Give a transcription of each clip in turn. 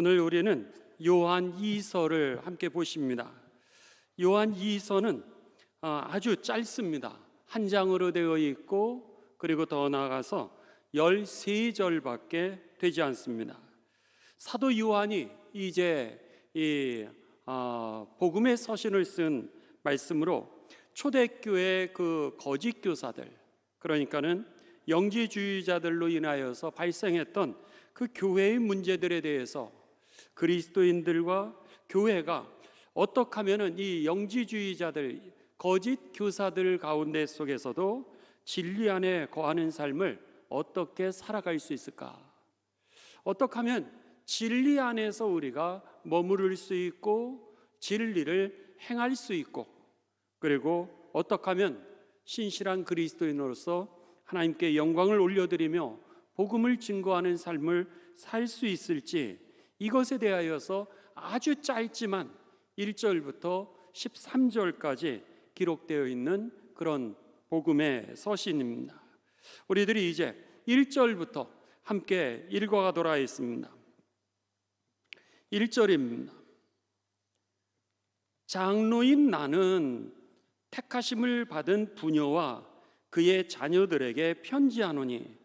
오늘 우리는 요한 2서를 함께 보십니다. 요한 2서는 아주 짧습니다. 한 장으로 되어 있고, 그리고 더 나아가서 13절밖에 되지 않습니다. 사도 요한이 이제 이 복음의 서신을 쓴 말씀으로 초대교회 그 거짓 교사들, 그러니까는 영지주의자들로 인하여서 발생했던 그 교회의 문제들에 대해서 그리스도인들과 교회가 어떻게 하면은 이 영지주의자들, 거짓 교사들 가운데 속에서도 진리 안에 거하는 삶을 어떻게 살아갈 수 있을까? 어떻게 하면 진리 안에서 우리가 머무를 수 있고 진리를 행할 수 있고, 그리고 어떻게 하면 신실한 그리스도인으로서 하나님께 영광을 올려드리며 복음을 증거하는 삶을 살 수 있을지, 이것에 대하여서 아주 짧지만 1절부터 13절까지 기록되어 있는 그런 복음의 서신입니다. 우리들이 이제 1절부터 함께 읽어가도록 하겠습니다. 1절입니다. 장로인 나는 택하심을 받은 부녀와 그의 자녀들에게 편지하노니,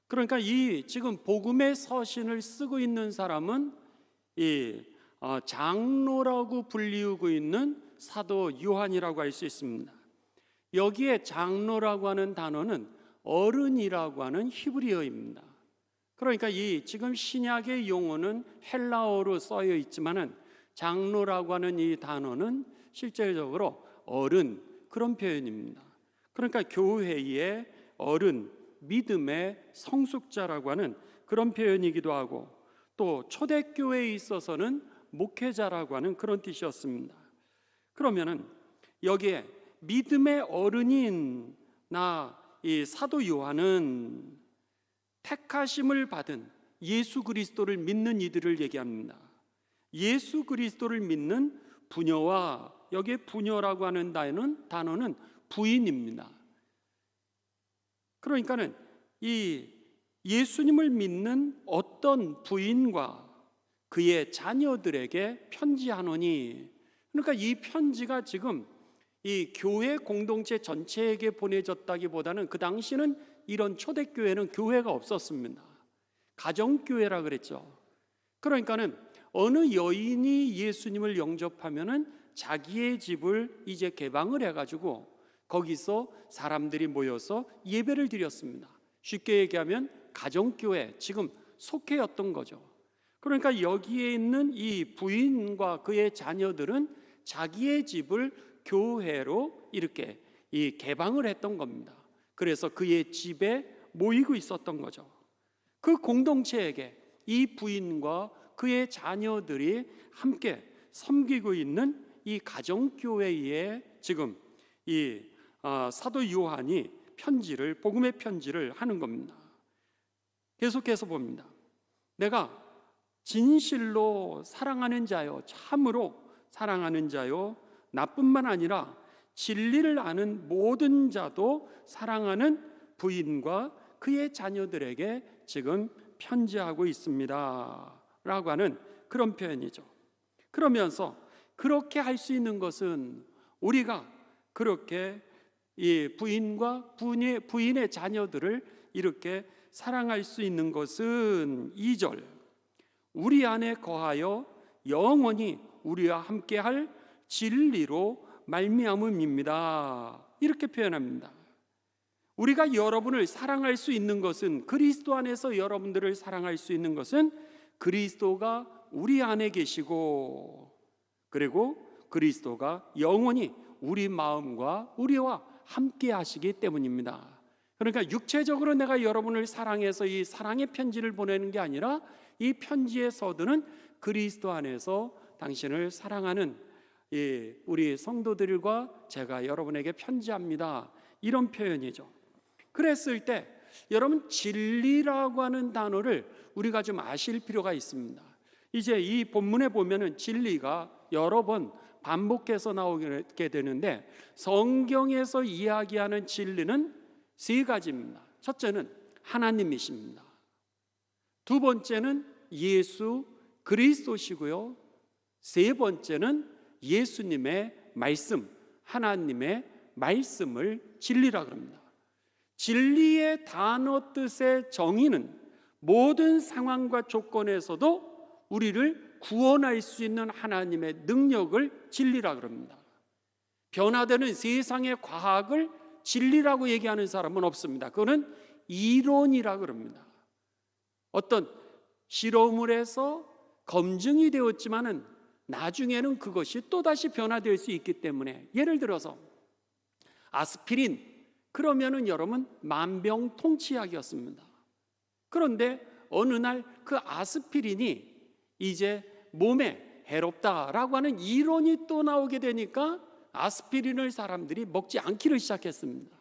그러니까 이 지금 복음의 서신을 쓰고 있는 사람은 이 장로라고 불리우고 있는 사도 요한이라고 할 수 있습니다. 여기에 장로라고 하는 단어는 어른이라고 하는 히브리어입니다. 그러니까 이 지금 신약의 용어는 헬라어로 써여 있지만은 장로라고 하는 이 단어는 실제적으로 어른, 그런 표현입니다. 그러니까 교회의 어른, 믿음의 성숙자라고 하는 그런 표현이기도 하고, 또 초대교회에 있어서는 목회자라고 하는 그런 뜻이었습니다. 그러면은 여기에 믿음의 어른인 이 사도 요한은 택하심을 받은 예수 그리스도를 믿는 이들을 얘기합니다. 예수 그리스도를 믿는 부녀와, 여기에 부녀라고 하는 단어는 부인입니다. 그러니까는 이 예수님을 믿는 어떤 부인과 그의 자녀들에게 편지하노니, 그러니까 이 편지가 지금 이 교회 공동체 전체에게 보내졌다기보다는 그 당시는 이런 초대교회는 교회가 없었습니다. 가정교회라 그랬죠. 그러니까는 어느 여인이 예수님을 영접하면은 자기의 집을 이제 개방을 해가지고 거기서 사람들이 모여서 예배를 드렸습니다. 쉽게 얘기하면 가정교회, 지금 속회였던 거죠. 그러니까 여기에 있는 이 부인과 그의 자녀들은 자기의 집을 교회로 이렇게 개방을 했던 겁니다. 그래서 그의 집에 모이고 있었던 거죠. 그 공동체에게 이 부인과 그의 자녀들이 함께 섬기고 있는 이 가정교회에 지금 이 사도 요한이 복음의 편지를 하는 겁니다. 계속해서 봅니다. 내가 진실로 사랑하는 자요, 참으로 사랑하는 자요, 나뿐만 아니라 진리를 아는 모든 자도 사랑하는 부인과 그의 자녀들에게 지금 편지하고 있습니다 라고 하는 그런 표현이죠. 그러면서 그렇게 할 수 있는 것은, 우리가 그렇게 이 부인과 부인의 자녀들을 이렇게 사랑할 수 있는 것은 2절, 우리 안에 거하여 영원히 우리와 함께할 진리로 말미암음입니다, 이렇게 표현합니다. 우리가 여러분을 사랑할 수 있는 것은, 그리스도 안에서 여러분들을 사랑할 수 있는 것은 그리스도가 우리 안에 계시고, 그리고 그리스도가 영원히 우리 마음과 우리와 함께 하시기 때문입니다. 그러니까 육체적으로 내가 여러분을 사랑해서 이 사랑의 편지를 보내는 게 아니라, 이 편지의 서두는 그리스도 안에서 당신을 사랑하는 우리 성도들과 제가 여러분에게 편지합니다, 이런 표현이죠. 그랬을 때 여러분, 진리라고 하는 단어를 우리가 좀 아실 필요가 있습니다. 이제 이 본문에 보면은 진리가 여러 번 반복해서 나오게 되는데, 성경에서 이야기하는 진리는 세 가지입니다. 첫째는 하나님이십니다. 두 번째는 예수 그리스도시고요. 세 번째는 예수님의 말씀, 하나님의 말씀을 진리라 그럽니다. 진리의 단어 뜻의 정의는 모든 상황과 조건에서도 우리를 구원할 수 있는 하나님의 능력을 진리라 그럽니다. 변화되는 세상의 과학을 진리라고 얘기하는 사람은 없습니다. 그거는 이론이라 그럽니다. 어떤 실험을 해서 검증이 되었지만은 나중에는 그것이 또다시 변화될 수 있기 때문에, 예를 들어서 아스피린, 그러면은 여러분 만병통치약이었습니다. 그런데 어느 날 그 아스피린이 이제 몸에 해롭다라고 하는 이론이 또 나오게 되니까 아스피린을 사람들이 먹지 않기를 시작했습니다.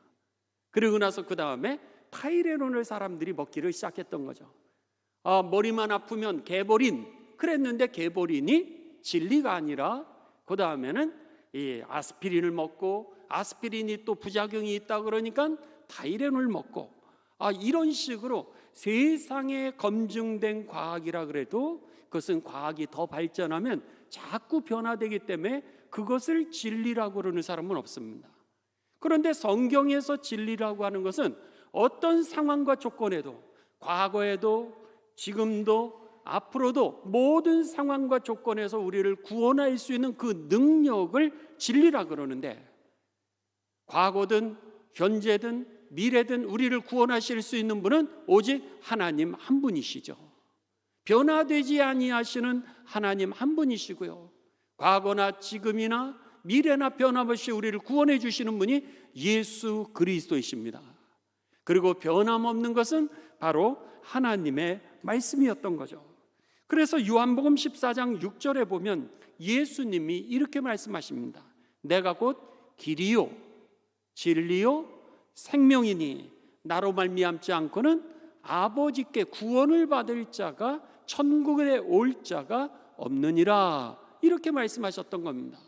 그리고 나서 그 다음에 타이레놀을 사람들이 먹기를 시작했던 거죠. 머리만 아프면 개보린, 그랬는데 개보린이 진리가 아니라 그 다음에는 이 아스피린을 먹고, 아스피린이 또 부작용이 있다 그러니까 타이레놀을 먹고, 이런 식으로 세상에 검증된 과학이라 그래도 그것은 과학이 더 발전하면 자꾸 변화되기 때문에 그것을 진리라고 그러는 사람은 없습니다. 그런데 성경에서 진리라고 하는 것은 어떤 상황과 조건에도, 과거에도 지금도 앞으로도 모든 상황과 조건에서 우리를 구원할 수 있는 그 능력을 진리라 그러는데, 과거든 현재든 미래든 우리를 구원하실 수 있는 분은 오직 하나님 한 분이시죠. 변화되지 아니하시는 하나님 한 분이시고요, 과거나 지금이나 미래나 변함없이 우리를 구원해 주시는 분이 예수 그리스도이십니다. 그리고 변함없는 것은 바로 하나님의 말씀이었던 거죠. 그래서 요한복음 14장 6절에 보면 예수님이 이렇게 말씀하십니다. 내가 곧 길이요 진리요 생명이니 나로 말미암지 않고는 아버지께 구원을 받을 자가 천국에 올 자가 없느니라, 이렇게 말씀하셨던 겁니다.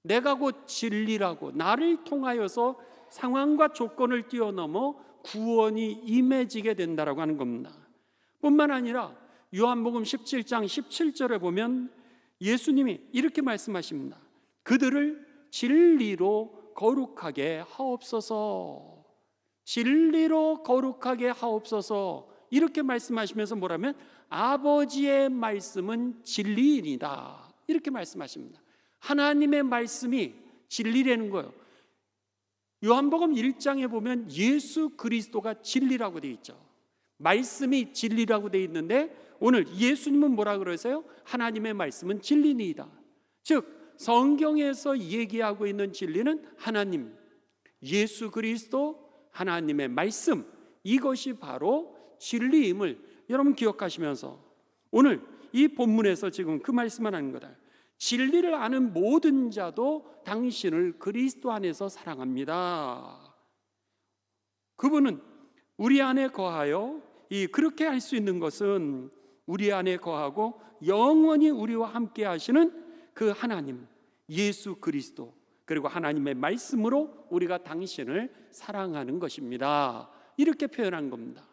내가 곧 진리라고, 나를 통하여서 상황과 조건을 뛰어넘어 구원이 임해지게 된다라고 하는 겁니다. 뿐만 아니라 요한복음 17장 17절에 보면 예수님이 이렇게 말씀하십니다. 그들을 진리로 거룩하게 하옵소서. 진리로 거룩하게 하옵소서, 이렇게 말씀하시면서 뭐라면 아버지의 말씀은 진리이다, 이렇게 말씀하십니다. 하나님의 말씀이 진리라는 거예요. 요한복음 1장에 보면 예수 그리스도가 진리라고 되어 있죠. 말씀이 진리라고 되어 있는데 오늘 예수님은 뭐라 그러세요? 하나님의 말씀은 진리니이다. 즉 성경에서 얘기하고 있는 진리는 하나님, 예수 그리스도, 하나님의 말씀, 이것이 바로 진리임을 여러분 기억하시면서 오늘 이 본문에서 지금 그 말씀을 하는 거다. 진리를 아는 모든 자도 당신을 그리스도 안에서 사랑합니다. 그분은 우리 안에 거하여 그렇게 할 수 있는 것은 우리 안에 거하고 영원히 우리와 함께 하시는 그 하나님, 예수 그리스도, 그리고 하나님의 말씀으로 우리가 당신을 사랑하는 것입니다. 이렇게 표현한 겁니다.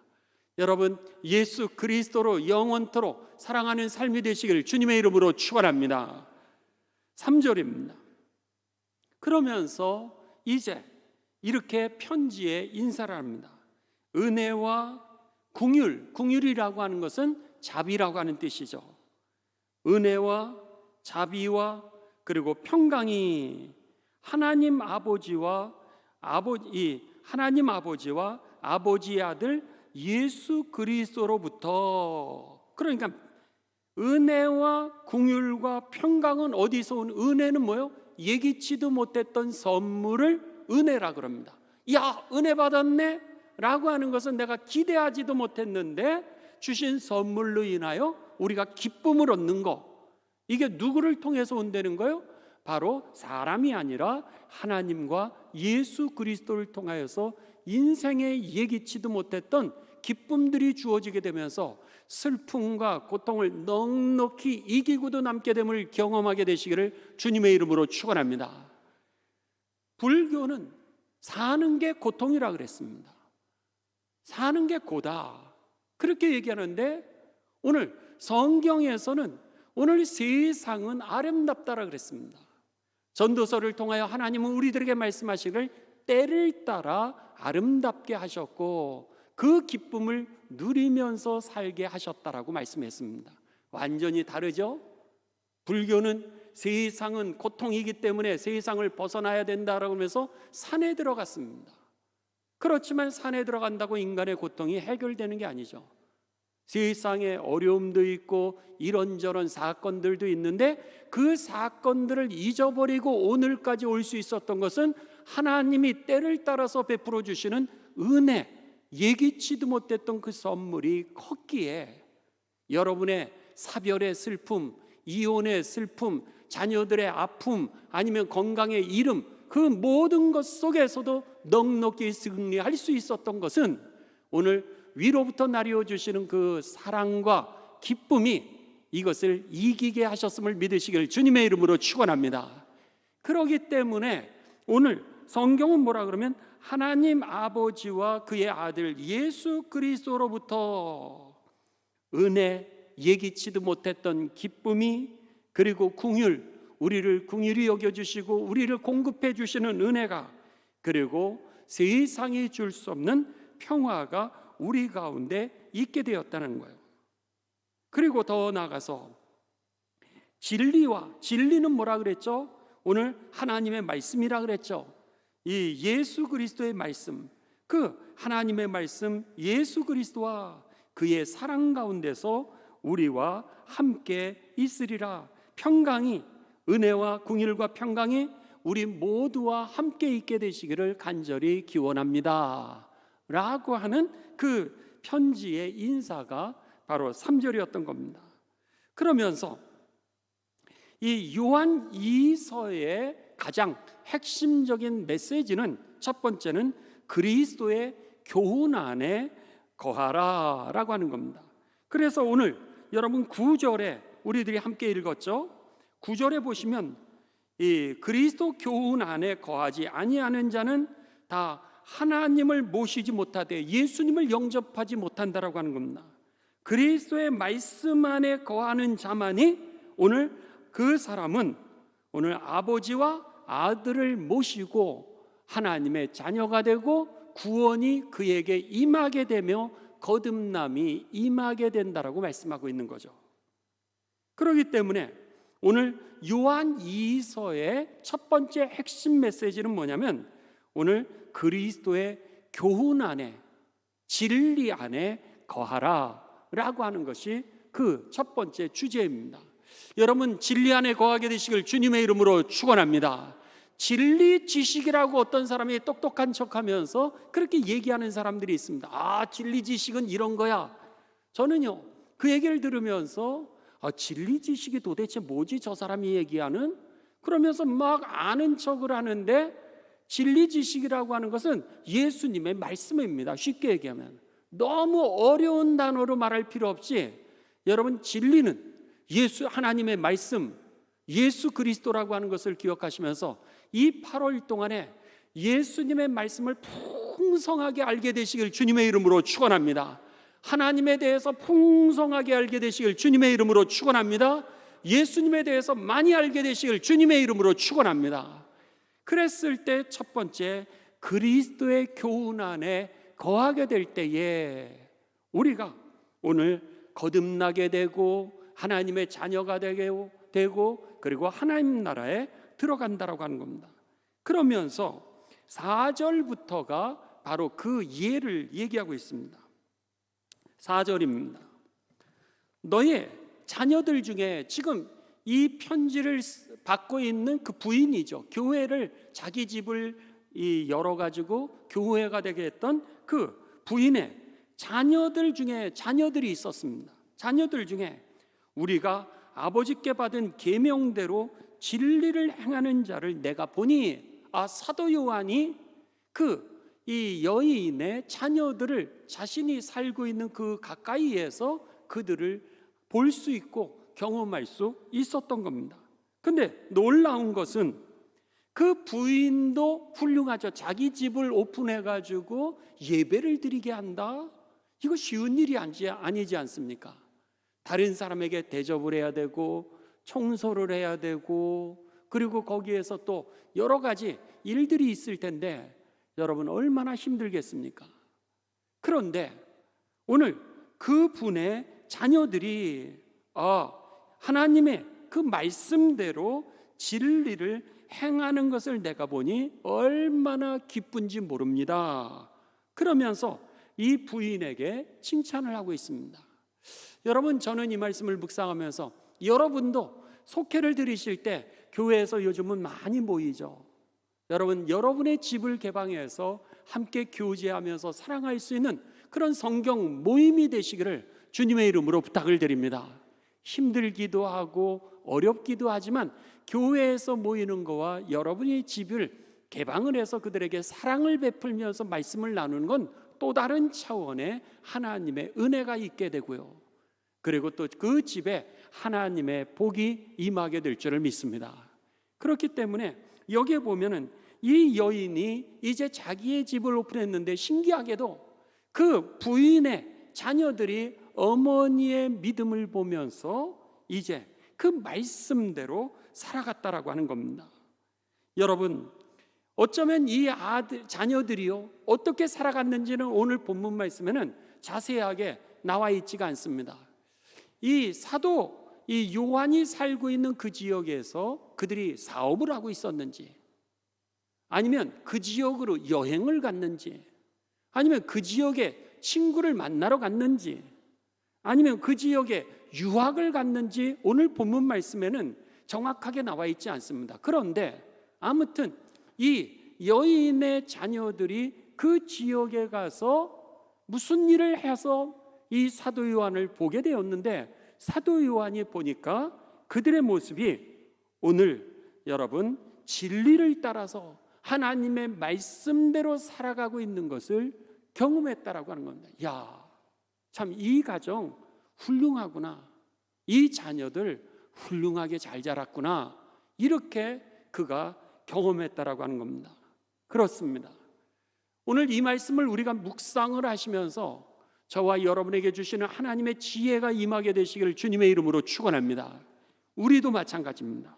여러분, 예수 그리스도로 영원토록 사랑하는 삶이 되시길 주님의 이름으로 축원합니다. 3절입니다. 그러면서 이제 이렇게 편지에 인사를 합니다. 은혜와 긍휼, 긍휼이라고 하는 것은 자비라고 하는 뜻이죠. 은혜와 자비와 그리고 평강이 하나님 아버지와 아버지의 아들 예수 그리스도로부터, 그러니까 은혜와 긍휼과 평강은 어디서 온? 은혜는 뭐예요? 예기치도 못했던 선물을 은혜라 그럽니다. 야, 은혜 받았네 라고 하는 것은 내가 기대하지도 못했는데 주신 선물로 인하여 우리가 기쁨을 얻는 거, 이게 누구를 통해서 온다는 거예요? 바로 사람이 아니라 하나님과 예수 그리스도를 통하여서 인생에 예기치도 못했던 기쁨들이 주어지게 되면서 슬픔과 고통을 넉넉히 이기고도 남게 됨을 경험하게 되시기를 주님의 이름으로 축원합니다. 불교는 사는 게 고통이라 그랬습니다. 사는 게 고다, 그렇게 얘기하는데 오늘 성경에서는 오늘 세상은 아름답다라 그랬습니다. 전도서를 통하여 하나님은 우리들에게 말씀하시기를 때를 따라 아름답게 하셨고 그 기쁨을 누리면서 살게 하셨다라고 말씀했습니다. 완전히 다르죠? 불교는 세상은 고통이기 때문에 세상을 벗어나야 된다라고 하면서 산에 들어갔습니다. 그렇지만 산에 들어간다고 인간의 고통이 해결되는 게 아니죠. 세상에 어려움도 있고 이런저런 사건들도 있는데 그 사건들을 잊어버리고 오늘까지 올 수 있었던 것은 하나님이 때를 따라서 베풀어 주시는 은혜, 예기치도 못했던 그 선물이 컸기에 여러분의 사별의 슬픔, 이혼의 슬픔, 자녀들의 아픔, 아니면 건강의 잃음, 그 모든 것 속에서도 넉넉히 승리할 수 있었던 것은 오늘 위로부터 나뉘어 주시는 그 사랑과 기쁨이 이것을 이기게 하셨음을 믿으시길 주님의 이름으로 축원합니다. 그렇기 때문에 오늘 성경은 뭐라 그러면 하나님 아버지와 그의 아들 예수 그리스도로부터 은혜, 예기치도 못했던 기쁨이, 그리고 긍휼, 우리를 긍휼히 여겨주시고 우리를 공급해 주시는 은혜가, 그리고 세상이 줄 수 없는 평화가 우리 가운데 있게 되었다는 거예요. 그리고 더 나아가서 진리는 뭐라 그랬죠? 오늘 하나님의 말씀이라 그랬죠. 이 예수 그리스도의 말씀, 그 하나님의 말씀 예수 그리스도와 그의 사랑 가운데서 우리와 함께 있으리라. 평강이, 은혜와 긍휼과 평강이 우리 모두와 함께 있게 되시기를 간절히 기원합니다 라고 하는 그 편지의 인사가 바로 3절이었던 겁니다. 그러면서 이 요한 2서의 가장 핵심적인 메시지는, 첫 번째는 그리스도의 교훈 안에 거하라 라고 하는 겁니다. 그래서 오늘 여러분 9절에 우리들이 함께 읽었죠. 9절에 보시면 이 그리스도 교훈 안에 거하지 아니하는 자는 다 하나님을 모시지 못하되 예수님을 영접하지 못한다라고 하는 겁니다. 그리스도의 말씀 안에 거하는 자만이 오늘 그 사람은 오늘 아버지와 아들을 모시고 하나님의 자녀가 되고 구원이 그에게 임하게 되며 거듭남이 임하게 된다라고 말씀하고 있는 거죠. 그렇기 때문에 오늘 요한 2서의 첫 번째 핵심 메시지는 뭐냐면 오늘 그리스도의 교훈 안에, 진리 안에 거하라 라고 하는 것이 그 첫 번째 주제입니다. 여러분 진리 안에 거하게 되시길 주님의 이름으로 축원합니다. 진리 지식이라고 어떤 사람이 똑똑한 척하면서 그렇게 얘기하는 사람들이 있습니다. 아, 진리 지식은 이런 거야. 저는요 그 얘기를 들으면서 진리 지식이 도대체 뭐지 저 사람이 얘기하는? 그러면서 막 아는 척을 하는데 진리 지식이라고 하는 것은 예수님의 말씀입니다. 쉽게 얘기하면 너무 어려운 단어로 말할 필요 없이 여러분 진리는 하나님의 말씀, 예수 그리스도라고 하는 것을 기억하시면서 이 8월 동안에 예수님의 말씀을 풍성하게 알게 되시길 주님의 이름으로 축원합니다. 하나님에 대해서 풍성하게 알게 되시길 주님의 이름으로 축원합니다. 예수님에 대해서 많이 알게 되시길 주님의 이름으로 축원합니다. 그랬을 때 첫 번째 그리스도의 교훈 안에 거하게 될 때에 우리가 오늘 거듭나게 되고 하나님의 자녀가 되고 그리고 하나님 나라에 들어간다라고 하는 겁니다. 그러면서 4절부터가 바로 그 예를 얘기하고 있습니다. 4절입니다. 너의 자녀들 중에 지금 이 편지를 받고 있는 그 부인이죠. 교회를 자기 집을 열어가지고 교회가 되게 했던 그 부인의 자녀들 중에 자녀들이 있었습니다. 자녀들 중에 우리가 아버지께 받은 계명대로 진리를 행하는 자를 내가 보니, 사도 요한이 이 여인의 자녀들을 자신이 살고 있는 그 가까이에서 그들을 볼 수 있고 경험할 수 있었던 겁니다. 근데 놀라운 것은 그 부인도 훌륭하죠. 자기 집을 오픈해가지고 예배를 드리게 한다? 이거 쉬운 일이 아니지 않습니까? 다른 사람에게 대접을 해야 되고 청소를 해야 되고 그리고 거기에서 또 여러 가지 일들이 있을 텐데 여러분 얼마나 힘들겠습니까? 그런데 오늘 그 분의 자녀들이 하나님의 그 말씀대로 진리를 행하는 것을 내가 보니 얼마나 기쁜지 모릅니다. 그러면서 이 부인에게 칭찬을 하고 있습니다. 여러분, 저는 이 말씀을 묵상하면서 여러분도 속회를 들으실 때 교회에서 요즘은 많이 모이죠. 여러분, 여러분의 집을 개방해서 함께 교제하면서 사랑할 수 있는 그런 성경 모임이 되시기를 주님의 이름으로 부탁을 드립니다. 힘들기도 하고 어렵기도 하지만 교회에서 모이는 거와 여러분의 집을 개방을 해서 그들에게 사랑을 베풀면서 말씀을 나누는 건 또 다른 차원의 하나님의 은혜가 있게 되고요. 그리고 또 그 집에 하나님의 복이 임하게 될 줄을 믿습니다. 그렇기 때문에 여기에 보면은 이 여인이 이제 자기의 집을 오픈했는데 신기하게도 그 부인의 자녀들이 어머니의 믿음을 보면서 이제 그 말씀대로 살아갔다라고 하는 겁니다. 여러분, 어쩌면 이 자녀들이요 어떻게 살아갔는지는 오늘 본문 말씀에는 자세하게 나와 있지가 않습니다. 이 사도 이 요한이 살고 있는 그 지역에서 그들이 사업을 하고 있었는지, 아니면 그 지역으로 여행을 갔는지, 아니면 그 지역에 친구를 만나러 갔는지, 아니면 그 지역에 유학을 갔는지 오늘 본문 말씀에는 정확하게 나와 있지 않습니다. 그런데 아무튼 이 여인의 자녀들이 그 지역에 가서 무슨 일을 해서 이 사도 요한을 보게 되었는데, 사도 요한이 보니까 그들의 모습이 오늘 여러분 진리를 따라서 하나님의 말씀대로 살아가고 있는 것을 경험했다라고 하는 겁니다. 참 이 가정 훌륭하구나, 이 자녀들 훌륭하게 잘 자랐구나, 이렇게 그가 경험했다라고 하는 겁니다. 그렇습니다. 오늘 이 말씀을 우리가 묵상을 하시면서 저와 여러분에게 주시는 하나님의 지혜가 임하게 되시기를 주님의 이름으로 축원합니다. 우리도 마찬가지입니다.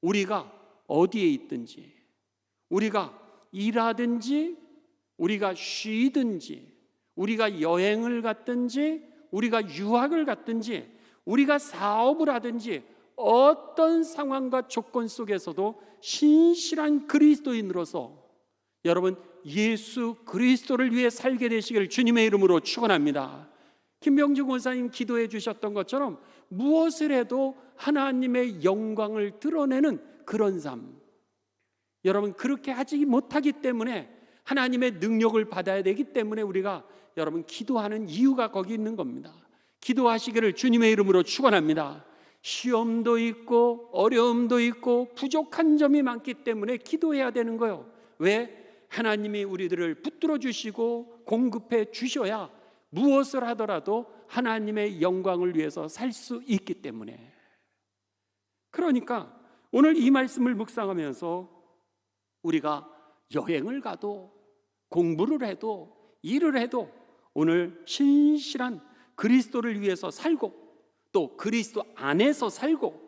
우리가 어디에 있든지, 우리가 일하든지, 우리가 쉬든지, 우리가 여행을 갔든지, 우리가 유학을 갔든지, 우리가 사업을 하든지, 어떤 상황과 조건 속에서도 신실한 그리스도인으로서 여러분 예수 그리스도를 위해 살게 되시길 주님의 이름으로 축원합니다. 김병주 권사님 기도해 주셨던 것처럼 무엇을 해도 하나님의 영광을 드러내는 그런 삶, 여러분 그렇게 하지 못하기 때문에 하나님의 능력을 받아야 되기 때문에 우리가 여러분 기도하는 이유가 거기 있는 겁니다. 기도하시기를 주님의 이름으로 축원합니다. 시험도 있고 어려움도 있고 부족한 점이 많기 때문에 기도해야 되는 거예요. 왜? 하나님이 우리들을 붙들어 주시고 공급해 주셔야 무엇을 하더라도 하나님의 영광을 위해서 살 수 있기 때문에. 그러니까 오늘 이 말씀을 묵상하면서 우리가 여행을 가도 공부를 해도 일을 해도 오늘 신실한 그리스도를 위해서 살고 또 그리스도 안에서 살고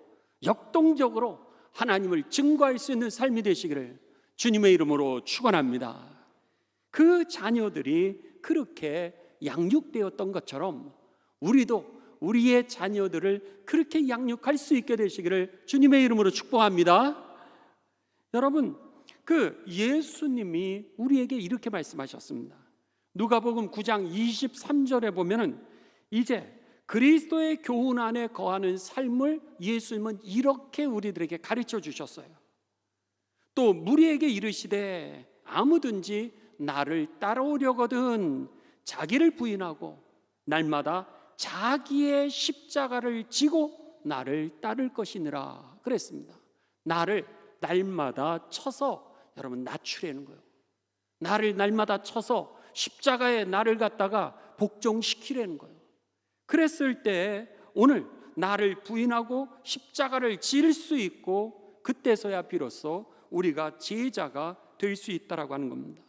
역동적으로 하나님을 증거할 수 있는 삶이 되시기를 주님의 이름으로 축원합니다. 그 자녀들이 그렇게 양육되었던 것처럼 우리도 우리의 자녀들을 그렇게 양육할 수 있게 되시기를 주님의 이름으로 축복합니다. 여러분, 그 예수님이 우리에게 이렇게 말씀하셨습니다. 누가복음 9장 23절에 보면은 이제 그리스도의 교훈 안에 거하는 삶을 예수님은 이렇게 우리들에게 가르쳐 주셨어요. 또 무리에게 이르시되 아무든지 나를 따라오려거든 자기를 부인하고 날마다 자기의 십자가를 지고 나를 따를 것이니라 그랬습니다. 나를 날마다 쳐서 여러분 낮추려는 거예요. 나를 날마다 쳐서 십자가에 나를 갖다가 복종시키려는 거예요. 그랬을 때 오늘 나를 부인하고 십자가를 질 수 있고 그때서야 비로소 우리가 제자가 될 수 있다라고 하는 겁니다.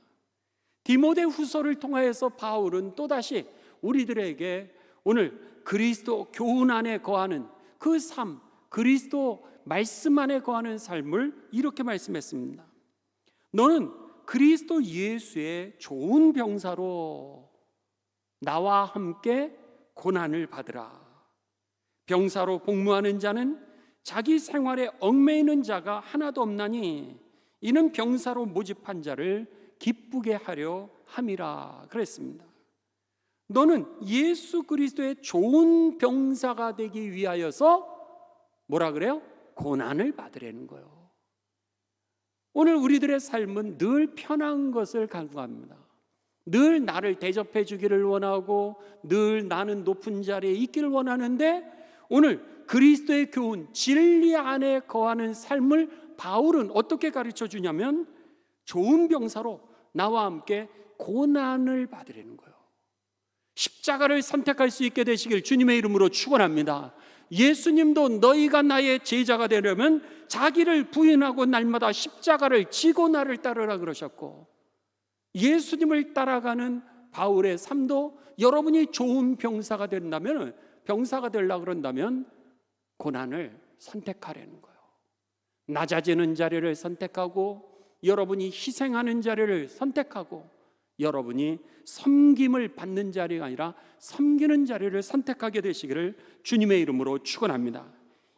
디모데 후서를 통하여서 바울은 또다시 우리들에게 오늘 그리스도 교훈 안에 거하는 그 삶, 그리스도 말씀 안에 거하는 삶을 이렇게 말씀했습니다. 너는 그리스도 예수의 좋은 병사로 나와 함께 고난을 받으라. 병사로 복무하는 자는 자기 생활에 얽매이는 자가 하나도 없나니 이는 병사로 모집한 자를 기쁘게 하려 함이라 그랬습니다. 너는 예수 그리스도의 좋은 병사가 되기 위하여서 뭐라 그래요? 고난을 받으라는 거예요. 오늘 우리들의 삶은 늘 편한 것을 간구합니다. 늘 나를 대접해 주기를 원하고 늘 나는 높은 자리에 있기를 원하는데 오늘 그리스도의 교훈, 진리 안에 거하는 삶을 바울은 어떻게 가르쳐 주냐면 좋은 병사로 나와 함께 고난을 받으라는 거예요. 십자가를 선택할 수 있게 되시길 주님의 이름으로 축원합니다. 예수님도 너희가 나의 제자가 되려면 자기를 부인하고 날마다 십자가를 지고 나를 따르라 그러셨고, 예수님을 따라가는 바울의 삶도 여러분이 좋은 병사가 되려면 고난을 선택하라는 거예요. 낮아지는 자리를 선택하고 여러분이 희생하는 자리를 선택하고 여러분이 섬김을 받는 자리가 아니라 섬기는 자리를 선택하게 되시기를 주님의 이름으로 축원합니다.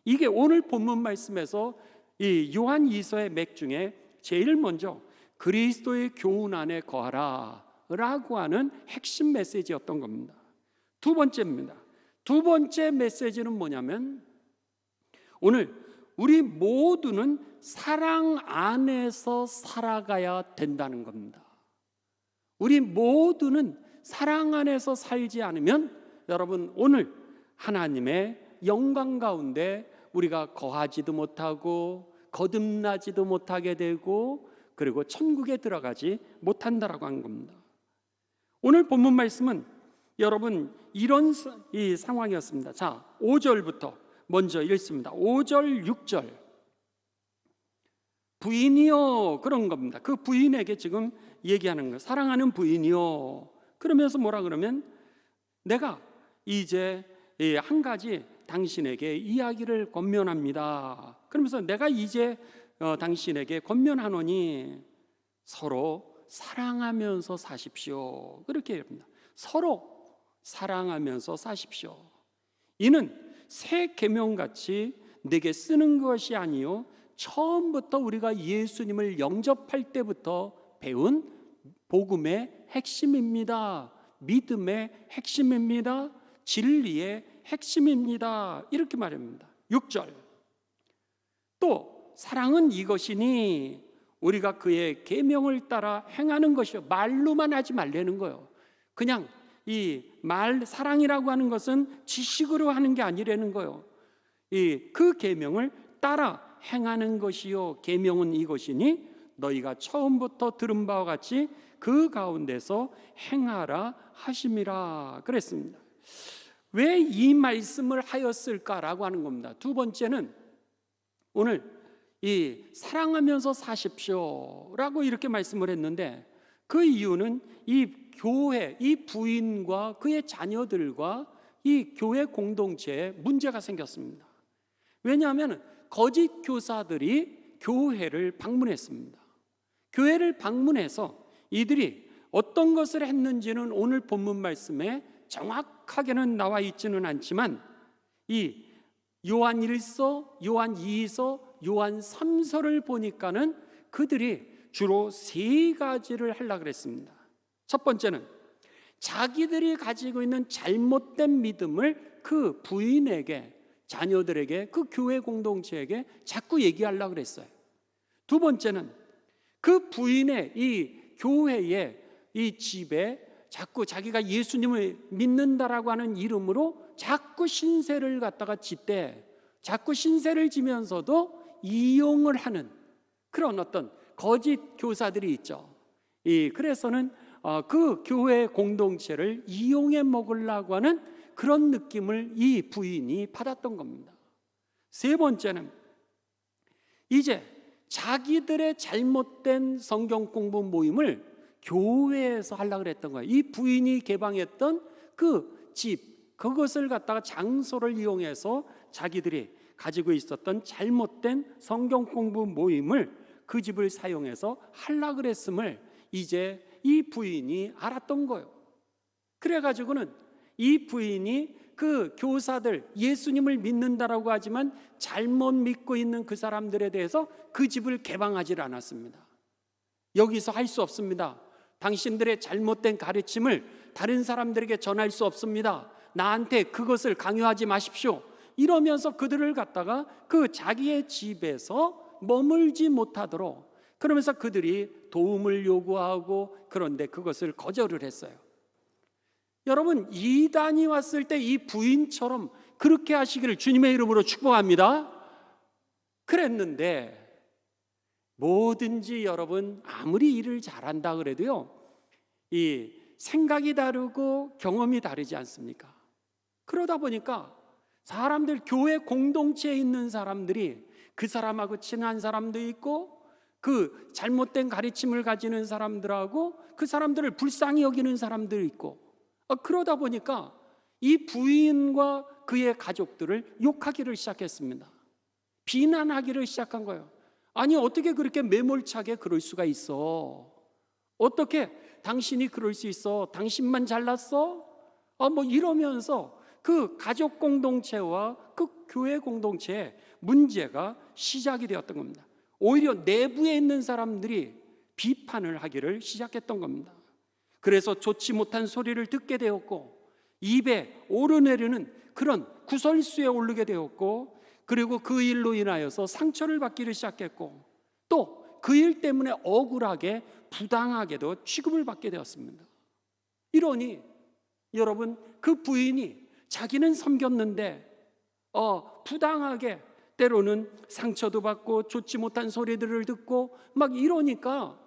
이게 오늘 본문 말씀에서 이 요한 2서의 맥 중에 제일 먼저 그리스도의 교훈 안에 거하라 라고 하는 핵심 메시지였던 겁니다. 두 번째입니다. 두 번째 메시지는 뭐냐면 오늘 우리 모두는 사랑 안에서 살아가야 된다는 겁니다. 우리 모두는 사랑 안에서 살지 않으면 여러분 오늘 하나님의 영광 가운데 우리가 거하지도 못하고 거듭나지도 못하게 되고 그리고 천국에 들어가지 못한다라고 하는 겁니다. 오늘 본문 말씀은 여러분 이런 이 상황이었습니다. 자, 5절부터 먼저 읽습니다. 5절, 6절. 부인이요, 그런 겁니다. 그 부인에게 지금 얘기하는 거예요. 사랑하는 부인이요. 그러면서 뭐라 그러면 내가 이제 한 가지 당신에게 이야기를 권면합니다. 그러면서 내가 이제 당신에게 권면하노니 서로 사랑하면서 사십시오. 그렇게 합니다. 서로 사랑하면서 사십시오. 이는 새 계명같이 내게 쓰는 것이 아니요 처음부터 우리가 예수님을 영접할 때부터 배운 복음의 핵심입니다. 믿음의 핵심입니다. 진리의 핵심입니다. 이렇게 말합니다. 6절. 또 사랑은 이것이니 우리가 그의 계명을 따라 행하는 것이요. 말로만 하지 말라는 거예요. 그냥 이 말 사랑이라고 하는 것은 지식으로 하는 게 아니라는 거예요. 그 계명을 따라 행하는 것이요. 계명은 이것이니 너희가 처음부터 들은 바와 같이 그 가운데서 행하라 하심이라 그랬습니다. 왜 이 말씀을 하였을까라고 하는 겁니다. 두 번째는 오늘 이 사랑하면서 사십시오라고 이렇게 말씀을 했는데 그 이유는 이 교회, 이 부인과 그의 자녀들과 이 교회 공동체에 문제가 생겼습니다. 왜냐하면 거짓 교사들이 교회를 방문했습니다. 교회를 방문해서 이들이 어떤 것을 했는지는 오늘 본문 말씀에 정확하게는 나와 있지는 않지만 이 요한 1서, 요한 2서, 요한 3서를 보니까는 그들이 주로 세 가지를 하려고 그랬습니다. 첫 번째는 자기들이 가지고 있는 잘못된 믿음을 그 부인에게, 자녀들에게, 그 교회 공동체에게 자꾸 얘기하려고 그랬어요. 두 번째는 그 부인의 이 교회의 이 집에 자꾸 자기가 예수님을 믿는다라고 하는 이름으로 자꾸 신세를 갖다가 짓대, 자꾸 신세를 지면서도 이용을 하는 그런 어떤 거짓 교사들이 있죠. 그래서는 그 교회 공동체를 이용해 먹으려고 하는 그런 느낌을 이 부인이 받았던 겁니다. 세 번째는 이제 자기들의 잘못된 성경 공부 모임을 교회에서 하려고 했던 거예요. 이 부인이 개방했던 그 집, 그것을 갖다가 장소를 이용해서 자기들이 가지고 있었던 잘못된 성경 공부 모임을 그 집을 사용해서 하려고 그랬음을 이제 이 부인이 알았던 거예요. 그래가지고는 이 부인이 그 교사들, 예수님을 믿는다라고 하지만 잘못 믿고 있는 그 사람들에 대해서 그 집을 개방하지 않았습니다. 여기서 할 수 없습니다. 당신들의 잘못된 가르침을 다른 사람들에게 전할 수 없습니다. 나한테 그것을 강요하지 마십시오. 이러면서 그들을 갖다가 그 자기의 집에서 머물지 못하도록, 그러면서 그들이 도움을 요구하고, 그런데 그것을 거절을 했어요. 여러분, 이단이 왔을 때 이 부인처럼 그렇게 하시기를 주님의 이름으로 축복합니다. 그랬는데 뭐든지 여러분 아무리 일을 잘한다 그래도요, 이 생각이 다르고 경험이 다르지 않습니까? 그러다 보니까 사람들, 교회 공동체에 있는 사람들이 그 사람하고 친한 사람도 있고, 그 잘못된 가르침을 가지는 사람들하고 그 사람들을 불쌍히 여기는 사람들이 있고, 그러다 보니까 이 부인과 그의 가족들을 욕하기를 시작했습니다. 비난하기를 시작한 거예요. 아니, 어떻게 그렇게 매몰차게 그럴 수가 있어? 어떻게 당신이 그럴 수 있어? 당신만 잘났어? 뭐 이러면서 그 가족 공동체와 그 교회 공동체에 문제가 시작이 되었던 겁니다. 오히려 내부에 있는 사람들이 비판을 하기를 시작했던 겁니다. 그래서 좋지 못한 소리를 듣게 되었고, 입에 오르내리는 그런 구설수에 오르게 되었고, 그리고 그 일로 인하여서 상처를 받기를 시작했고, 또 그 일 때문에 억울하게 부당하게도 취급을 받게 되었습니다. 이러니 여러분, 그 부인이 자기는 섬겼는데 부당하게 때로는 상처도 받고 좋지 못한 소리들을 듣고 막 이러니까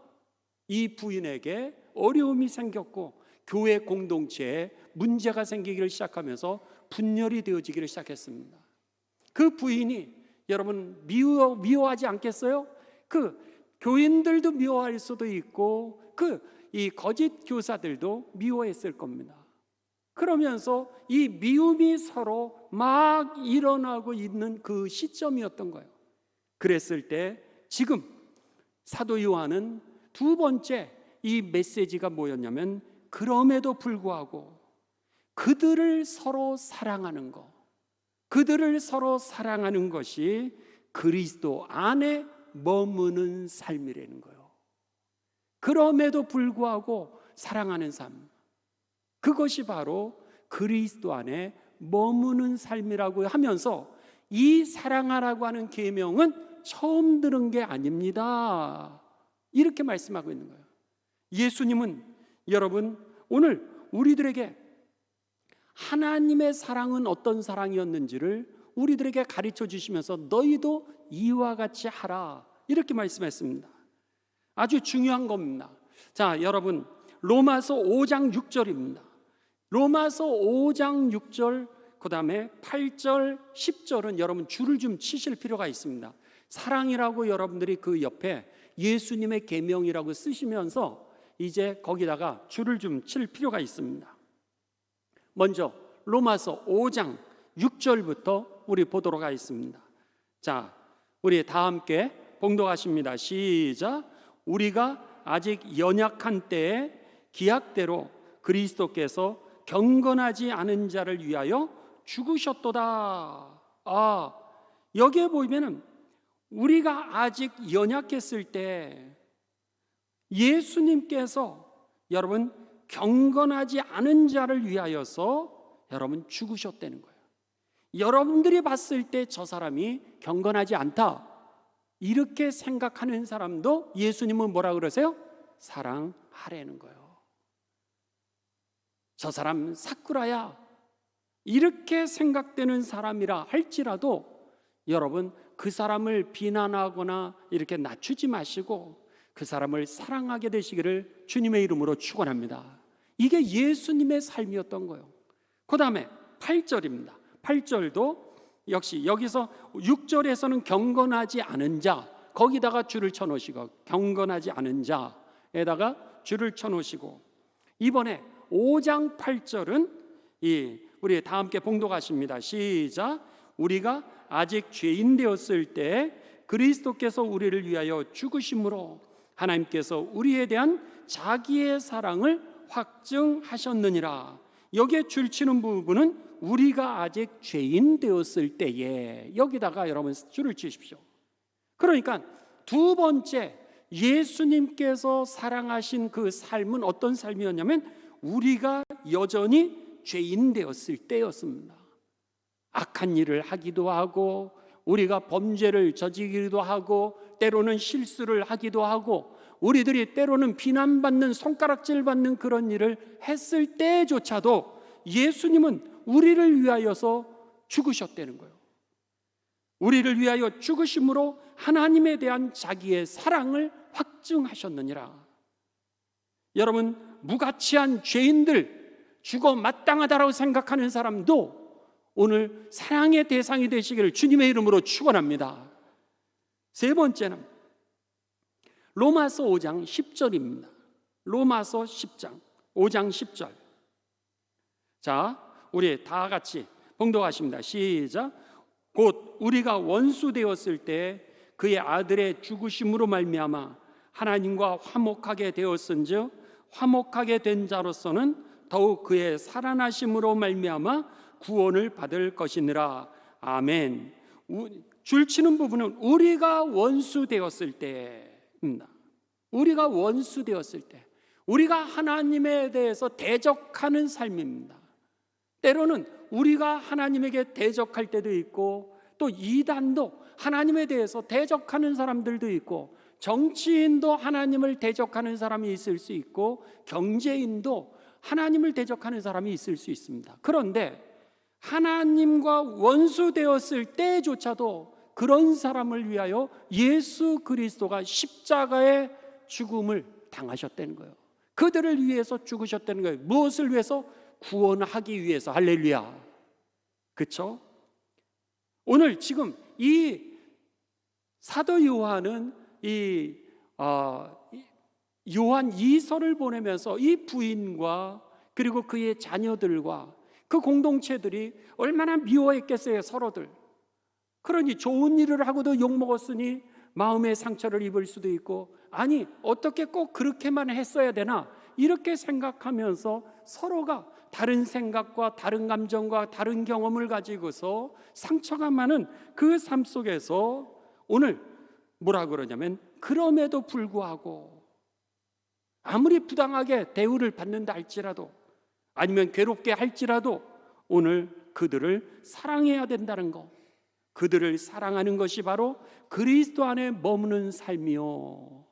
이 부인에게 어려움이 생겼고, 교회 공동체에 문제가 생기기를 시작하면서 분열이 되어지기를 시작했습니다. 그 부인이 여러분 미워하지 않겠어요? 그 교인들도 미워할 수도 있고, 이 거짓 교사들도 미워했을 겁니다. 그러면서 이 미움이 서로 막 일어나고 있는 그 시점이었던 거예요. 그랬을 때 지금 사도 요한은 두 번째 이 메시지가 뭐였냐면, 그럼에도 불구하고 그들을 서로 사랑하는 것, 그들을 서로 사랑하는 것이 그리스도 안에 머무는 삶이라는 거예요. 그럼에도 불구하고 사랑하는 삶, 그것이 바로 그리스도 안에 머무는 삶이라고 하면서, 이 사랑하라고 하는 계명은 처음 들은 게 아닙니다, 이렇게 말씀하고 있는 거예요. 예수님은 여러분 오늘 우리들에게 하나님의 사랑은 어떤 사랑이었는지를 우리들에게 가르쳐 주시면서 너희도 이와 같이 하라, 이렇게 말씀했습니다. 아주 중요한 겁니다. 자, 여러분 로마서 5장 6절입니다. 로마서 5장 6절, 그 다음에 8절, 10절은 여러분 줄을 좀 치실 필요가 있습니다. 사랑이라고 여러분들이 그 옆에 예수님의 계명이라고 쓰시면서 이제 거기다가 줄을 좀 칠 필요가 있습니다. 먼저 로마서 5장 6절부터 우리 보도록 하겠습니다. 자, 우리 다 함께 봉독하십니다. 시작. 우리가 아직 연약한 때에 기약대로 그리스도께서 경건하지 않은 자를 위하여 죽으셨도다. 여기에 보면은 우리가 아직 연약했을 때 예수님께서 여러분 경건하지 않은 자를 위하여서 여러분 죽으셨다는 거예요. 여러분들이 봤을 때 저 사람이 경건하지 않다, 이렇게 생각하는 사람도 예수님은 뭐라 그러세요? 사랑하라는 거예요. 저 사람 사쿠라야, 이렇게 생각되는 사람이라 할지라도 여러분 그 사람을 비난하거나 이렇게 낮추지 마시고 그 사람을 사랑하게 되시기를 주님의 이름으로 축원합니다. 이게 예수님의 삶이었던 거예요. 그 다음에 8절입니다. 8절도 역시 여기서 6절에서는 경건하지 않은 자, 거기다가 줄을 쳐놓으시고, 경건하지 않은 자에다가 줄을 쳐놓으시고, 이번에 5장 8절은 이 우리 다 함께 봉독하십니다. 시작. 우리가 아직 죄인 되었을 때 그리스도께서 우리를 위하여 죽으심으로 하나님께서 우리에 대한 자기의 사랑을 확증하셨느니라. 여기에 줄치는 부분은 우리가 아직 죄인 되었을 때에, 여기다가 여러분 줄을 치십시오. 그러니까 두 번째, 예수님께서 사랑하신 그 삶은 어떤 삶이었냐면 우리가 여전히 죄인 되었을 때였습니다. 악한 일을 하기도 하고 우리가 범죄를 저지르기도 하고 때로는 실수를 하기도 하고 우리들이 때로는 비난받는, 손가락질 받는 그런 일을 했을 때조차도 예수님은 우리를 위하여서 죽으셨다는 거예요. 우리를 위하여 죽으심으로 하나님에 대한 자기의 사랑을 확증하셨느니라. 여러분, 무가치한 죄인들, 죽어 마땅하다라고 생각하는 사람도 오늘 사랑의 대상이 되시기를 주님의 이름으로 축원합니다. 세 번째는 로마서 5장 10절입니다. 로마서 10장 5장 10절. 자, 우리 다 같이 봉독하십니다. 시작. 곧 우리가 원수 되었을 때 그의 아들의 죽으심으로 말미암아 하나님과 화목하게 되었은즉 화목하게 된 자로서는 더욱 그의 살아나심으로 말미암아 구원을 받을 것이니라. 아멘. 줄치는 부분은 우리가 원수 되었을 때입니다. 우리가 원수 되었을 때, 우리가 하나님에 대해서 대적하는 삶입니다. 때로는 우리가 하나님에게 대적할 때도 있고 또 이단도 하나님에 대해서 대적하는 사람들도 있고 정치인도 하나님을 대적하는 사람이 있을 수 있고 경제인도 하나님을 대적하는 사람이 있을 수 있습니다. 그런데 하나님과 원수 되었을 때조차도 그런 사람을 위하여 예수 그리스도가 십자가의 죽음을 당하셨다는 거예요. 그들을 위해서 죽으셨다는 거예요. 무엇을 위해서? 구원하기 위해서. 할렐루야. 그렇죠? 오늘 지금 이 사도 요한은 요한 2서를 보내면서 이 부인과 그리고 그의 자녀들과 그 공동체들이 얼마나 미워했겠어요, 서로들. 그러니 좋은 일을 하고도 욕먹었으니 마음의 상처를 입을 수도 있고, 아니 어떻게 꼭 그렇게만 했어야 되나 이렇게 생각하면서 서로가 다른 생각과 다른 감정과 다른 경험을 가지고서 상처가 많은 그 삶 속에서 오늘 뭐라 그러냐면, 그럼에도 불구하고 아무리 부당하게 대우를 받는다 할지라도 아니면 괴롭게 할지라도 오늘 그들을 사랑해야 된다는 것, 그들을 사랑하는 것이 바로 그리스도 안에 머무는 삶이요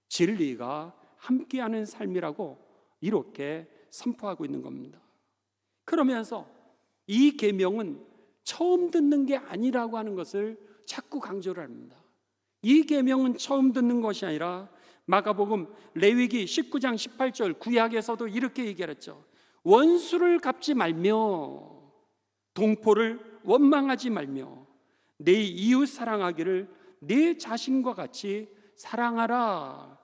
진리가 함께하는 삶이라고 이렇게 선포하고 있는 겁니다. 그러면서 이 계명은 처음 듣는 게 아니라고 하는 것을 자꾸 강조를 합니다. 이 계명은 처음 듣는 것이 아니라 마가복음 레위기 19장 18절 구약에서도 이렇게 얘기했죠. 원수를 갚지 말며 동포를 원망하지 말며 내 이웃 사랑하기를 내 자신과 같이 사랑하라.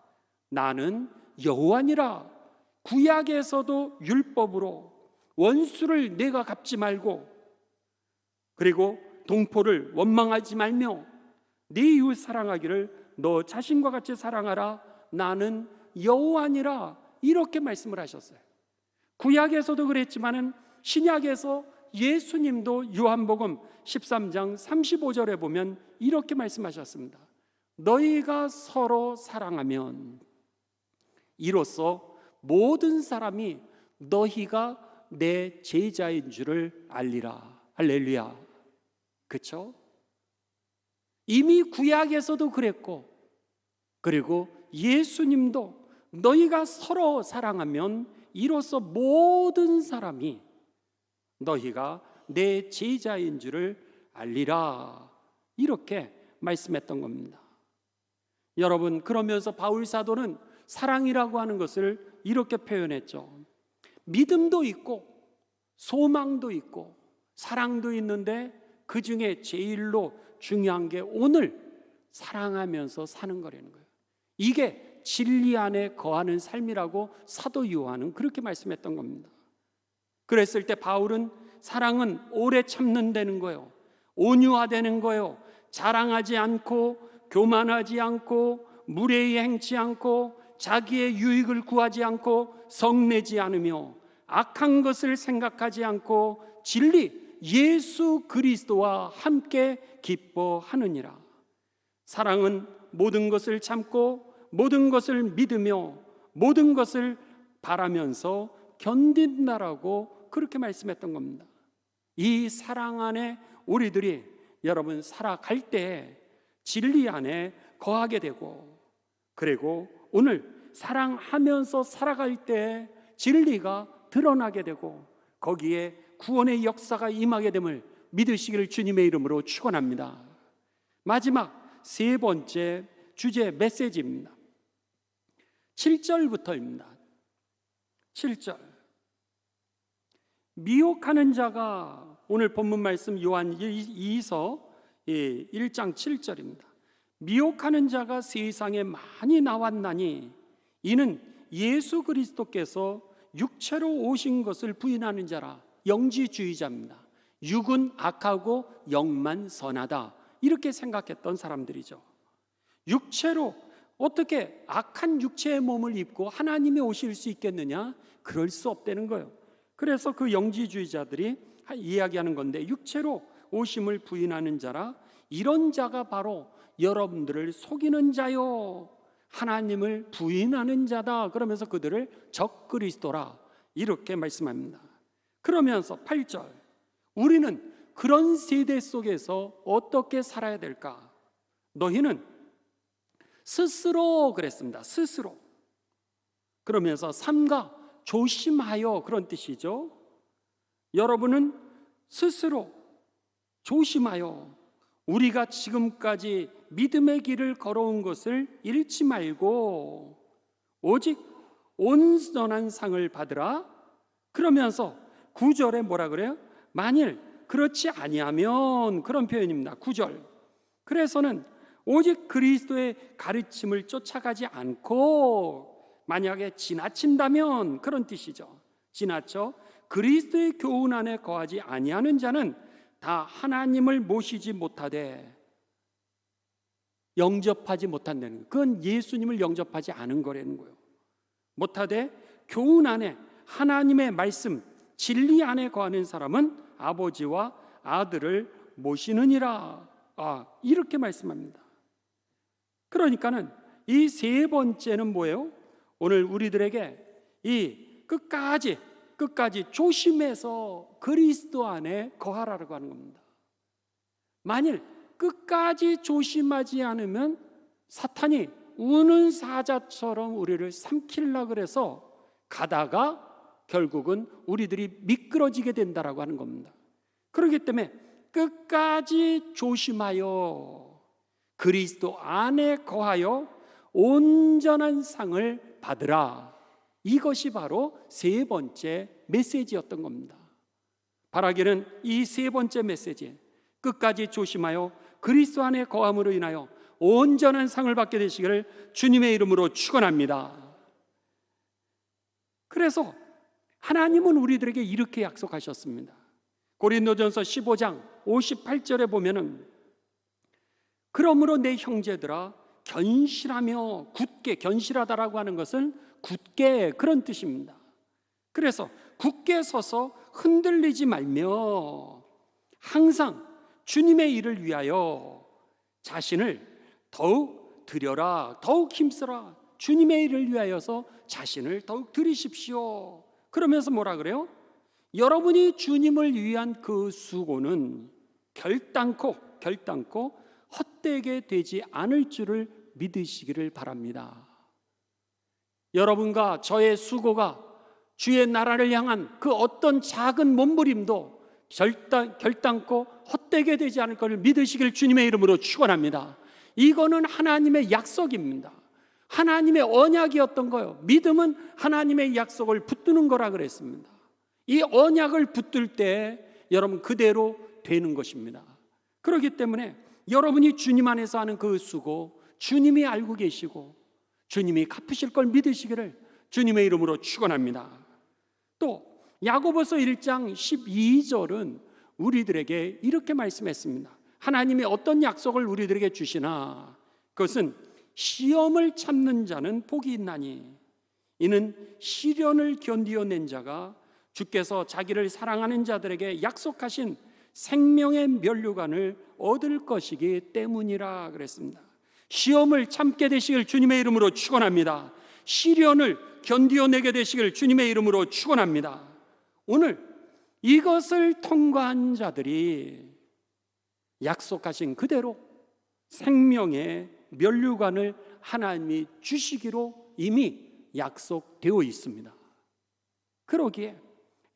나는 여호와니라. 구약에서도 율법으로 원수를 내가 갚지 말고 그리고 동포를 원망하지 말며 네 이웃 사랑하기를 너 자신과 같이 사랑하라. 나는 여호와니라. 이렇게 말씀을 하셨어요. 구약에서도 그랬지만은 신약에서 예수님도 요한복음 13장 35절에 보면 이렇게 말씀하셨습니다. 너희가 서로 사랑하면 이로써 모든 사람이 너희가 내 제자인 줄을 알리라. 할렐루야. 그렇죠? 이미 구약에서도 그랬고 그리고 예수님도 너희가 서로 사랑하면 이로써 모든 사람이 너희가 내 제자인 줄을 알리라. 이렇게 말씀했던 겁니다. 여러분, 그러면서 바울 사도는 사랑이라고 하는 것을 이렇게 표현했죠. 믿음도 있고 소망도 있고 사랑도 있는데 그 중에 제일로 중요한 게 오늘 사랑하면서 사는 거라는 거예요. 이게 진리 안에 거하는 삶이라고 사도 요한은 그렇게 말씀했던 겁니다. 그랬을 때 바울은 사랑은 오래 참는다는 거예요. 온유하다는 거예요. 자랑하지 않고 교만하지 않고 무례히 행치 않고 자기의 유익을 구하지 않고 성내지 않으며 악한 것을 생각하지 않고 진리 예수 그리스도와 함께 기뻐하느니라. 사랑은 모든 것을 참고 모든 것을 믿으며 모든 것을 바라면서 견딘다라고 그렇게 말씀했던 겁니다. 이 사랑 안에 우리들이 여러분 살아갈 때 진리 안에 거하게 되고, 그리고 오늘 사랑하면서 살아갈 때 진리가 드러나게 되고 거기에 구원의 역사가 임하게 됨을 믿으시기를 주님의 이름으로 축원합니다. 마지막 세 번째 주제 메시지입니다. 7절부터입니다. 7절. 미혹하는 자가, 오늘 본문 말씀 요한 2서 1장 7절입니다. 미혹하는 자가 세상에 많이 나왔나니 이는 예수 그리스도께서 육체로 오신 것을 부인하는 자라. 영지주의자입니다. 육은 악하고 영만 선하다, 이렇게 생각했던 사람들이죠. 육체로 어떻게 악한 육체의 몸을 입고 하나님이 오실 수 있겠느냐? 그럴 수 없다는 거예요. 그래서 그 영지주의자들이 이야기하는 건데, 육체로 오심을 부인하는 자라, 이런 자가 바로 여러분들을 속이는 자요, 하나님을 부인하는 자다, 그러면서 그들을 적그리스도라 이렇게 말씀합니다. 그러면서 8절, 우리는 그런 세대 속에서 어떻게 살아야 될까? 너희는 스스로, 그랬습니다. 스스로. 그러면서 삼가 조심하여, 그런 뜻이죠. 여러분은 스스로 조심하여 우리가 지금까지 믿음의 길을 걸어온 것을 잃지 말고 오직 온전한 상을 받으라. 그러면서 9절에 뭐라 그래요? 만일 그렇지 아니하면, 그런 표현입니다. 9절. 그래서는 오직 그리스도의 가르침을 쫓아가지 않고 만약에 지나친다면, 그런 뜻이죠. 지나쳐 그리스도의 교훈 안에 거하지 아니하는 자는 다 하나님을 모시지 못하되, 영접하지 못한다는 거예요. 그건 예수님을 영접하지 않은 거라는 거예요. 못하되 교훈 안에, 하나님의 말씀 진리 안에 거하는 사람은 아버지와 아들을 모시느니라. 이렇게 말씀합니다. 그러니까는 이 세 번째는 뭐예요? 오늘 우리들에게 이 끝까지 조심해서 그리스도 안에 거하라고 하는 겁니다. 만일 끝까지 조심하지 않으면 사탄이 우는 사자처럼 우리를 삼키려고 그래서 가다가 결국은 우리들이 미끄러지게 된다라고 하는 겁니다. 그렇기 때문에 끝까지 조심하여 그리스도 안에 거하여 온전한 상을 받으라. 이것이 바로 세 번째 메시지였던 겁니다. 바라기는 이 세 번째 메시지, 끝까지 조심하여 그리스도 안에 거함으로 인하여 온전한 상을 받게 되시기를 주님의 이름으로 축원합니다. 그래서 하나님은 우리들에게 이렇게 약속하셨습니다. 고린도전서 15장 58절에 보면은, 그러므로 내 형제들아 견실하며 굳게, 견실하다라고 하는 것은 굳게, 그런 뜻입니다. 그래서 굳게 서서 흔들리지 말며 항상 주님의 일을 위하여 자신을 더욱 드려라, 더욱 힘써라. 주님의 일을 위하여서 자신을 더욱 드리십시오. 그러면서 뭐라 그래요? 여러분이 주님을 위한 그 수고는 결단코 헛되게 되지 않을 줄을 믿으시기를 바랍니다. 여러분과 저의 수고가 주의 나라를 향한 그 어떤 작은 몸부림도 결단코 헛되게 되지 않을 것을 믿으시길 주님의 이름으로 축원합니다. 이거는 하나님의 약속입니다. 하나님의 언약이었던 거예요. 믿음은 하나님의 약속을 붙드는 거라 그랬습니다. 이 언약을 붙들 때 여러분 그대로 되는 것입니다. 그렇기 때문에 여러분이 주님 안에서 하는 그 수고 주님이 알고 계시고 주님이 갚으실 걸 믿으시기를 주님의 이름으로 축원합니다. 또 야고보서 1장 12절은 우리들에게 이렇게 말씀했습니다. 하나님이 어떤 약속을 우리들에게 주시나 그것은 시험을 참는 자는 복이 있나니 이는 시련을 견디어낸 자가 주께서 자기를 사랑하는 자들에게 약속하신 생명의 면류관을 얻을 것이기 때문이라 그랬습니다. 시험을 참게 되시길 주님의 이름으로 축원합니다. 시련을 견디어내게 되시길 주님의 이름으로 축원합니다. 오늘 이것을 통과한 자들이 약속하신 그대로 생명의 면류관을 하나님이 주시기로 이미 약속되어 있습니다. 그러기에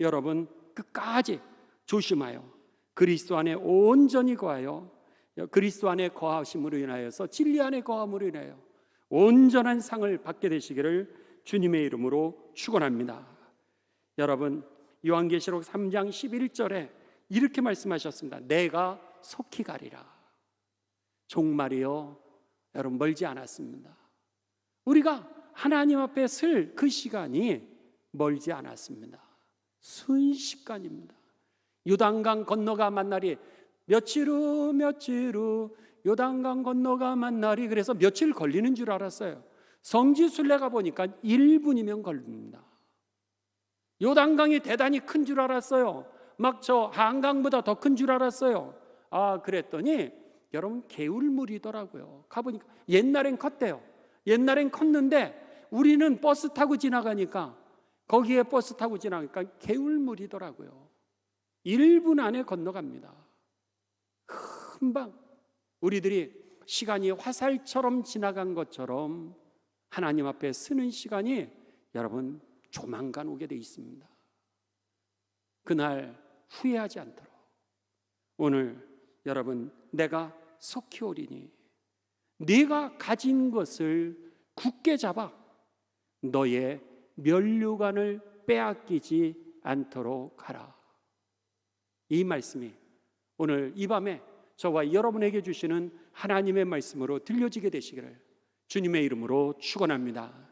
여러분 끝까지 조심하여 그리스도 안에 온전히 거하여 그리스도 안에 거하심으로 인하여서 진리 안에 거함으로 인하여 온전한 상을 받게 되시기를 주님의 이름으로 축원합니다. 여러분 요한계시록 3장 11절에 이렇게 말씀하셨습니다. 내가 속히 가리라. 종말이요 여러분 멀지 않았습니다. 우리가 하나님 앞에 설 그 시간이 멀지 않았습니다. 순식간입니다. 요단강 건너가 만날이 며칠 후 요단강 건너가 만날이 그래서 며칠 걸리는 줄 알았어요. 성지순례가 보니까 1분이면 걸립니다. 요단강이 대단히 큰 줄 알았어요. 막 저 한강보다 더 큰 줄 알았어요. 그랬더니 여러분 개울물이더라고요. 가보니까 옛날엔 컸대요. 옛날엔 컸는데 우리는 버스 타고 지나가니까 거기에 버스 타고 지나가니까 개울물이더라고요. 1분 안에 건너갑니다. 금방 우리들이 시간이 화살처럼 지나간 것처럼 하나님 앞에 서는 시간이 여러분 조만간 오게 돼 있습니다. 그날 후회하지 않도록 오늘 여러분 내가 속히 오리니 네가 가진 것을 굳게 잡아 너의 면류관을 빼앗기지 않도록 하라. 이 말씀이 오늘 이 밤에 저와 여러분에게 주시는 하나님의 말씀으로 들려지게 되시기를 주님의 이름으로 축원합니다.